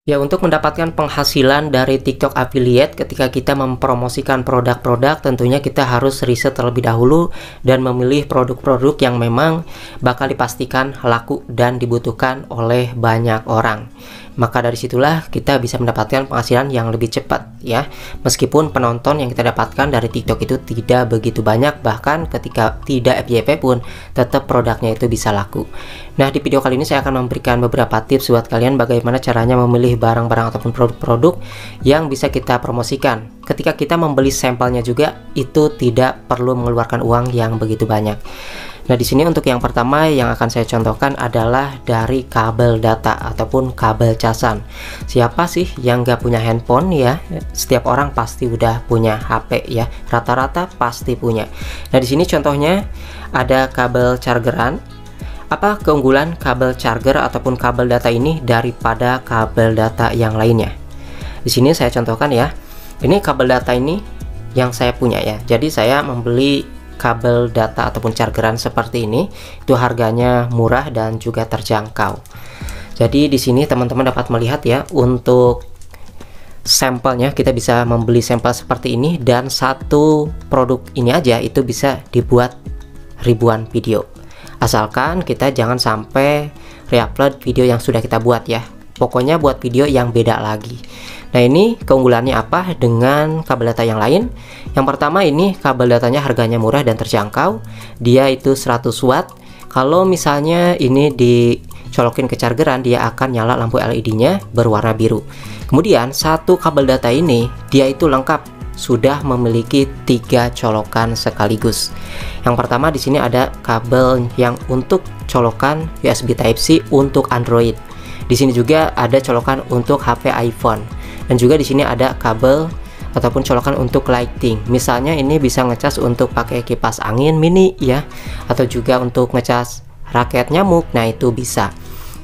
Ya, untuk mendapatkan penghasilan dari TikTok Affiliate ketika kita mempromosikan produk-produk, tentunya kita harus riset terlebih dahulu dan memilih produk-produk yang memang bakal dipastikan laku dan dibutuhkan oleh banyak orang. Maka dari situlah kita bisa mendapatkan penghasilan yang lebih cepat ya. Meskipun penonton yang kita dapatkan dari TikTok itu tidak begitu banyak, bahkan ketika tidak FYP pun tetap produknya itu bisa laku. Nah, di video kali ini saya akan memberikan beberapa tips buat kalian bagaimana caranya memilih barang-barang ataupun produk-produk yang bisa kita promosikan. Ketika kita membeli sampelnya juga itu tidak perlu mengeluarkan uang yang begitu banyak. Nah, di sini untuk yang pertama yang akan saya contohkan adalah dari kabel data ataupun kabel casan. Siapa sih yang nggak punya handphone ya? Setiap orang pasti udah punya HP ya. Rata-rata pasti punya. Nah, di sini contohnya ada kabel chargeran. Apa keunggulan kabel charger ataupun kabel data ini daripada kabel data yang lainnya? Di sini saya contohkan ya. Ini kabel data ini yang saya punya ya. Jadi saya membeli kabel data ataupun chargeran seperti ini, itu harganya murah dan juga terjangkau. Jadi di sini teman-teman dapat melihat ya, untuk sampelnya kita bisa membeli sampel seperti ini, dan satu produk ini aja itu bisa dibuat ribuan video. Asalkan kita jangan sampai reupload video yang sudah kita buat ya. Pokoknya buat video yang beda lagi. Nah, ini keunggulannya apa dengan kabel data yang lain? Yang pertama, ini kabel datanya harganya murah dan terjangkau. Dia itu 100 watt. Kalau misalnya ini dicolokin ke chargeran, dia akan nyala lampu LED-nya berwarna biru. Kemudian satu kabel data ini dia itu lengkap, sudah memiliki 3 colokan sekaligus. Yang pertama, di sini ada kabel yang untuk colokan USB Type-C untuk Android. Di sini juga ada colokan untuk HP iPhone. Dan juga di sini ada kabel ataupun colokan untuk lighting. Misalnya ini bisa ngecas untuk pakai kipas angin mini ya, atau juga untuk ngecas raket nyamuk. Nah, itu bisa.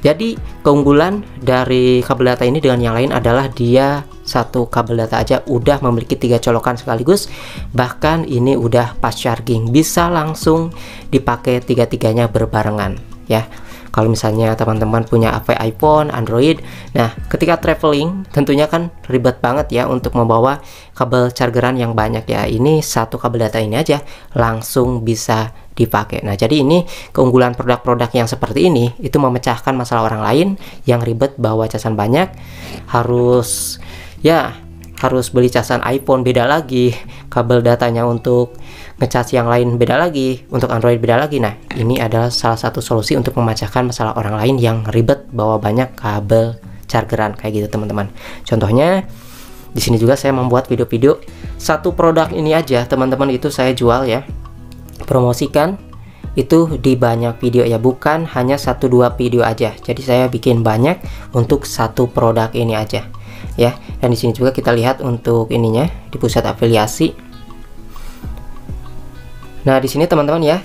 Jadi keunggulan dari kabel data ini dengan yang lain adalah dia satu kabel data aja udah memiliki 3 colokan sekaligus. Bahkan ini udah fast charging, bisa langsung dipakai tiga-tiganya berbarengan ya. Kalau misalnya teman-teman punya HP iPhone, Android, nah ketika traveling tentunya kan ribet banget ya untuk membawa kabel chargeran yang banyak ya. Ini satu kabel data ini aja langsung bisa dipakai. Nah, jadi ini keunggulan produk-produk yang seperti ini, itu memecahkan masalah orang lain yang ribet bawa casan banyak, harus beli casan iPhone beda lagi, kabel datanya untuk ngecas yang lain beda lagi, untuk Android beda lagi. Nah, ini adalah salah satu solusi untuk memecahkan masalah orang lain yang ribet bawa banyak kabel chargeran kayak gitu, teman-teman. Contohnya di sini juga saya membuat video-video satu produk ini aja, teman-teman, itu saya jual ya. Promosikan itu di banyak video ya, bukan hanya 1-2 video aja. Jadi saya bikin banyak untuk satu produk ini aja ya. Dan di sini juga kita lihat untuk ininya di pusat afiliasi. Nah, di sini teman-teman ya,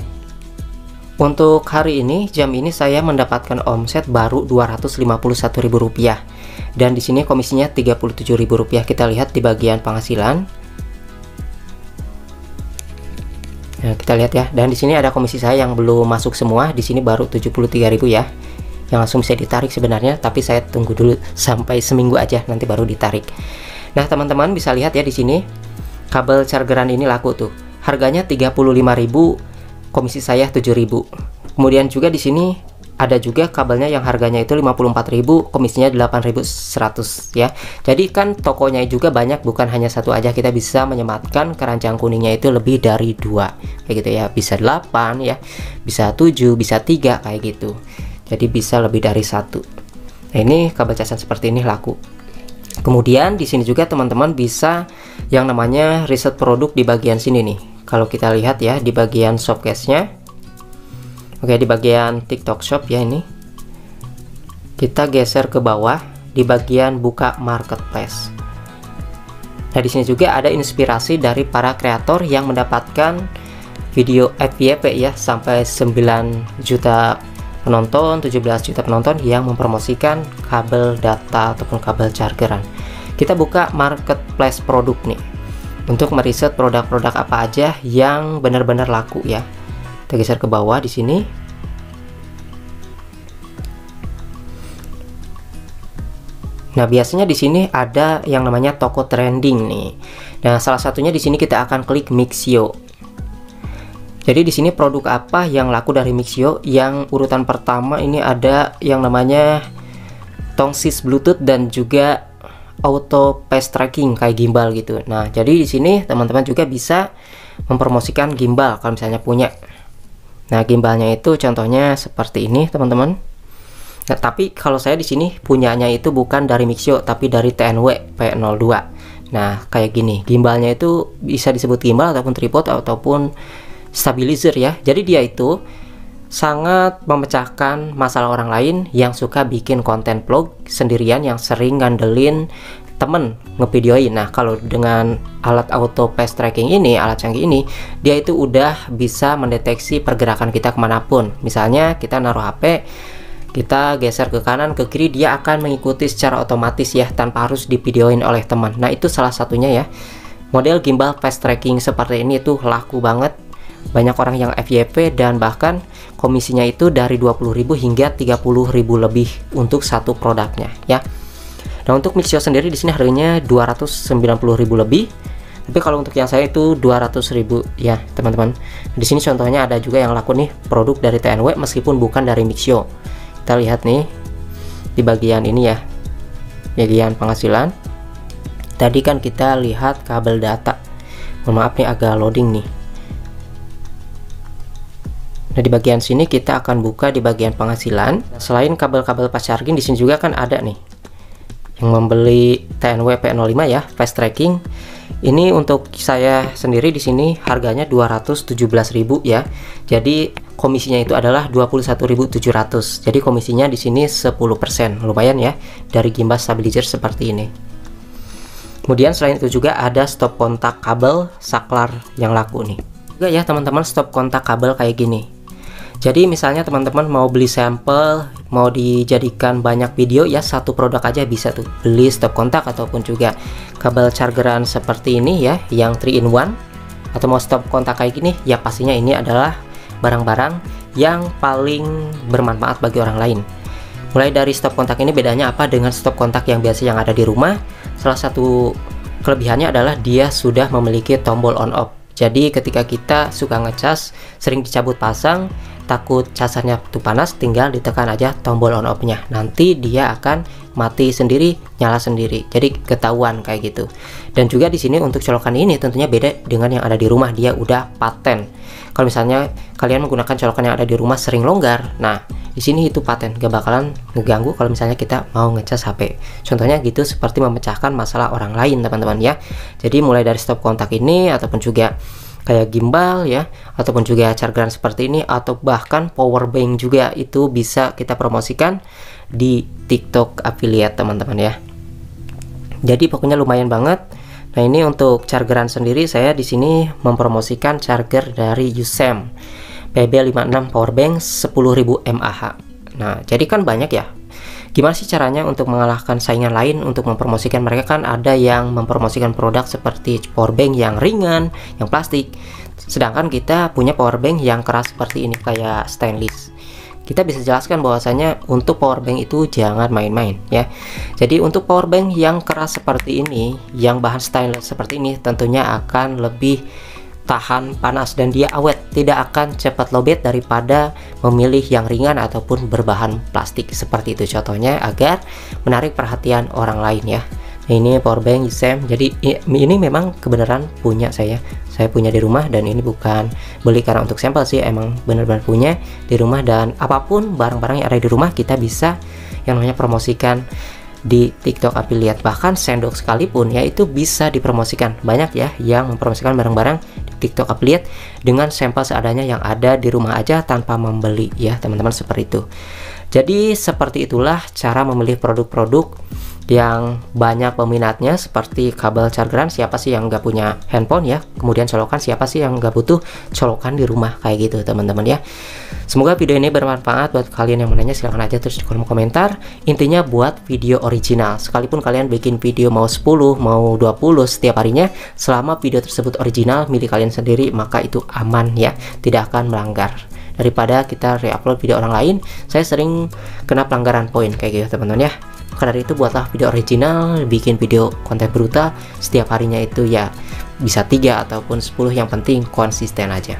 untuk hari ini jam ini saya mendapatkan omset baru Rp251.000 dan di sini komisinya Rp37.000. Kita lihat di bagian penghasilan. Nah, kita lihat ya, dan di sini ada komisi saya yang belum masuk semua. Di sini baru 73.000 ya, yang langsung bisa ditarik sebenarnya, tapi saya tunggu dulu sampai seminggu aja, nanti baru ditarik. Nah, teman-teman bisa lihat ya, di sini kabel chargeran ini laku tuh. Harganya 35.000, komisi saya 7.000. Kemudian juga di sini ada juga kabelnya yang harganya itu 54.000, komisinya 8.100 ya. Jadi kan tokonya juga banyak, bukan hanya satu aja. Kita bisa menyematkan keranjang kuningnya itu lebih dari 2 kayak gitu ya. Bisa 8 ya, bisa 7, bisa 3 kayak gitu. Jadi bisa lebih dari 1. Nah, ini kabel casan seperti ini laku. Kemudian di sini juga teman-teman bisa yang namanya riset produk di bagian sini nih. Kalau kita lihat ya di bagian shopcase-nya. Oke, di bagian TikTok Shop ya, ini kita geser ke bawah di bagian buka marketplace. Nah, di sini juga ada inspirasi dari para kreator yang mendapatkan video FYP ya, sampai 9 juta penonton, 17 juta penonton yang mempromosikan kabel data ataupun kabel chargeran. Kita buka marketplace produk nih untuk meriset produk-produk apa aja yang benar-benar laku ya. Kita geser ke bawah di sini. Nah, biasanya di sini ada yang namanya toko trending nih. Nah, salah satunya di sini kita akan klik Mixio. Jadi di sini produk apa yang laku dari Mixio? Yang urutan pertama ini ada yang namanya Tongsis Bluetooth dan juga auto pace tracking kayak gimbal gitu. Nah, jadi di sini teman-teman juga bisa mempromosikan gimbal kalau misalnya punya. Nah, gimbalnya itu contohnya seperti ini, teman-teman. Nah, tapi kalau saya di sini punyanya itu bukan dari Mixio, tapi dari TNW P02. Nah, kayak gini. Gimbalnya itu bisa disebut gimbal ataupun tripod ataupun stabilizer ya. Jadi dia itu sangat memecahkan masalah orang lain yang suka bikin konten vlog sendirian, yang sering ngandelin temen ngevideoin. Nah, kalau dengan alat auto pace tracking ini, alat canggih ini, dia itu udah bisa mendeteksi pergerakan kita kemanapun. Misalnya kita naruh HP, kita geser ke kanan ke kiri, dia akan mengikuti secara otomatis ya, tanpa harus divideoin oleh teman. Nah, itu salah satunya ya. Model gimbal pace tracking seperti ini itu laku banget. Banyak orang yang FYP dan bahkan komisinya itu dari 20.000 hingga 30.000 lebih untuk satu produknya ya. Nah, untuk Mixio sendiri di sini harganya 290.000 lebih. Tapi kalau untuk yang saya itu 200.000 ya, teman-teman. Di sini contohnya ada juga yang laku nih, produk dari TNW meskipun bukan dari Mixio. Kita lihat nih di bagian ini ya, bagian penghasilan. Tadi kan kita lihat kabel data. Mohon maaf nih agak loading nih. Nah, di bagian sini kita akan buka di bagian penghasilan. Selain kabel-kabel fast charging, di sini juga kan ada nih yang membeli TNW P05 ya, fast tracking. Ini untuk saya sendiri di sini harganya 217.000 ya. Jadi komisinya itu adalah 21.700. Jadi komisinya di sini 10%. Lumayan ya dari gimbal stabilizer seperti ini. Kemudian selain itu juga ada stop kontak kabel saklar yang laku nih. Juga ya teman-teman, stop kontak kabel kayak gini. Jadi misalnya teman-teman mau beli sampel, mau dijadikan banyak video ya, satu produk aja bisa tuh beli stop kontak ataupun juga kabel chargeran seperti ini ya, yang 3-in-1, atau mau stop kontak kayak gini ya, pastinya ini adalah barang-barang yang paling bermanfaat bagi orang lain. Mulai dari stop kontak ini bedanya apa dengan stop kontak yang biasa yang ada di rumah? Salah satu kelebihannya adalah dia sudah memiliki tombol on off. Jadi ketika kita suka ngecas, sering dicabut pasang, takut casannya tuh panas, tinggal ditekan aja tombol on off-nya. Nanti dia akan mati sendiri, nyala sendiri. Jadi ketahuan kayak gitu. Dan juga di sini untuk colokan ini tentunya beda dengan yang ada di rumah, dia udah paten. Kalau misalnya kalian menggunakan colokan yang ada di rumah sering longgar, nah di sini itu paten, gak bakalan ngeganggu kalau misalnya kita mau ngecas HP. Contohnya gitu, seperti memecahkan masalah orang lain teman-teman ya. Jadi mulai dari stop kontak ini ataupun juga kayak gimbal ya, ataupun juga chargeran seperti ini, atau bahkan power bank juga itu bisa kita promosikan di TikTok affiliate teman-teman ya. Jadi pokoknya lumayan banget. Nah, ini untuk chargeran sendiri saya di sini mempromosikan charger dari USEM PB56 powerbank 10.000 mAh. Nah, jadi kan banyak ya. Gimana sih caranya untuk mengalahkan saingan lain untuk mempromosikan? Mereka kan ada yang mempromosikan produk seperti powerbank yang ringan, yang plastik. Sedangkan kita punya powerbank yang keras seperti ini kayak stainless. Kita bisa jelaskan bahwasanya untuk powerbank itu jangan main-main ya. Jadi untuk powerbank yang keras seperti ini, yang bahan stainless seperti ini, tentunya akan lebih tahan panas dan dia awet, tidak akan cepat lowbat daripada memilih yang ringan ataupun berbahan plastik seperti itu. Contohnya agar menarik perhatian orang lain ya. Ini powerbank USEM. Jadi ini memang kebenaran punya saya punya di rumah, dan ini bukan beli karena untuk sampel sih, emang benar-benar punya di rumah. Dan apapun barang-barang yang ada di rumah kita bisa yang namanya promosikan di TikTok affiliate. Bahkan sendok sekalipun ya itu bisa dipromosikan. Banyak ya yang mempromosikan barang-barang di TikTok affiliate dengan sampel seadanya yang ada di rumah aja tanpa membeli ya teman-teman, seperti itu. Jadi seperti itulah cara memilih produk-produk yang banyak peminatnya, seperti kabel chargeran. Siapa sih yang nggak punya handphone ya? Kemudian colokan, siapa sih yang nggak butuh colokan di rumah kayak gitu teman-teman ya. Semoga video ini bermanfaat buat kalian yang menanya. Silahkan aja terus di kolom komentar. Intinya buat video original, sekalipun kalian bikin video mau 10 mau 20 setiap harinya, selama video tersebut original milik kalian sendiri, maka itu aman ya, tidak akan melanggar. Daripada kita reupload video orang lain, saya sering kena pelanggaran poin kayak gitu teman-teman ya. Maka dari itu buatlah video original, bikin video konten brutal setiap harinya itu ya bisa 3 ataupun 10, yang penting konsisten aja.